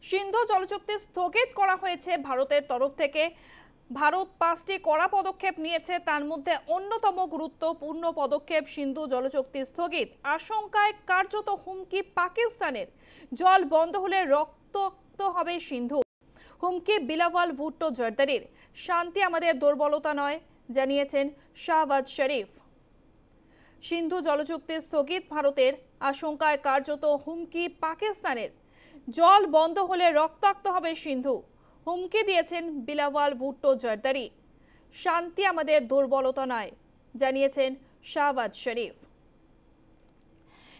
সিন্ধু জলচুক্তি স্থগিত করা হয়েছে ভারতের তরফ থেকে। ভারত 5টি কড়া পদক্ষেপ নিয়েছে, তার মধ্যে অন্যতম গুরুত্বপূর্ণ পদক্ষেপ সিন্ধু জলচুক্তি স্থগিত। আশঙ্কায় কার্যত হুমকি পাকিস্তানের। জল বন্ধ হলে রক্তাক্ত হবে সিন্ধু। হুমকি বিলাওয়াল ভুট্টো জর্দারির। শান্তি আমাদের দুর্বলতা নয়, জানিয়েছেন শাহবাজ শরীফ। সিন্ধু জলচুক্তি স্থগিত ভারতের, আশঙ্কায় কার্যত হুমকি পাকিস্তানের। জল বন্ধ হলে রক্তাক্ত হবে সিন্ধু। হুমকি দিয়েছেন বিলাওয়াল ভুট্টো জর্দারি। শান্তি আমাদের দুর্বলতা নয়, জানিয়েছেন শাহবাজ শরীফ।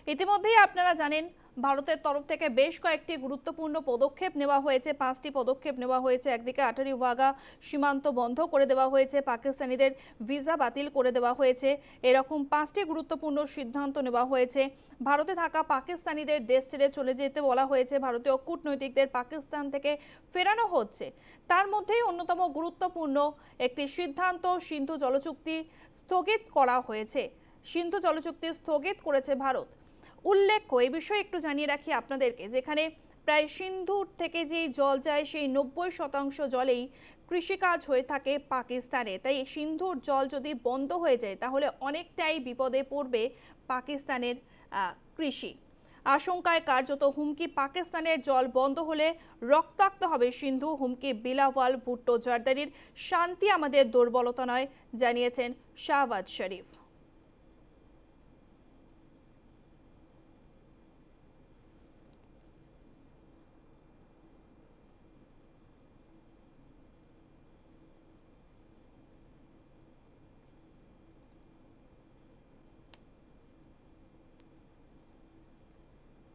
ইতিমধ্যেই আপনারা জানেন ভারতের তরফ থেকে বেশ কয়েকটি গুরুত্বপূর্ণ পদক্ষেপ নেওয়া হয়েছে। 5টি পদক্ষেপ নেওয়া হয়েছে। একদিকে আটারি ওয়াঘা সীমান্ত বন্ধ করে দেওয়া হয়েছে, পাকিস্তানিদের ভিসা বাতিল করে দেওয়া হয়েছে। এরকম 5টি গুরুত্বপূর্ণ সিদ্ধান্ত নেওয়া হয়েছে। ভারতে থাকা পাকিস্তানিদের দেশ ছেড়ে চলে যেতে বলা হয়েছে। ভারতীয় কূটনৈতিকদের পাকিস্তান থেকে ফেরানো হচ্ছে। তার মধ্যেই অন্যতম গুরুত্বপূর্ণ একটি সিদ্ধান্ত সিন্ধু জলচুক্তি স্থগিত করা হয়েছে। সিন্ধু জলচুক্তি স্থগিত করেছে ভারত। উল্লেখ্য, এই বিষয়ে একটু জানিয়ে রাখি আপনাদেরকে, যেখানে প্রায় সিন্ধুর থেকে যেই জল যায় সেই 90% জলেই কৃষিকাজ হয়ে থাকে পাকিস্তানে। তাই সিন্ধুর জল যদি বন্ধ হয়ে যায় তাহলে অনেকটাই বিপদে পড়বে পাকিস্তানের কৃষি। আশঙ্কায় কার্যত হুমকি পাকিস্তানের। জল বন্ধ হলে রক্তাক্ত হবে সিন্ধু। হুমকি বিলাওয়াল ভুট্টো জর্দারির। শান্তি আমাদের দুর্বলতা নয়, জানিয়েছেন শাহবাজ শরীফ।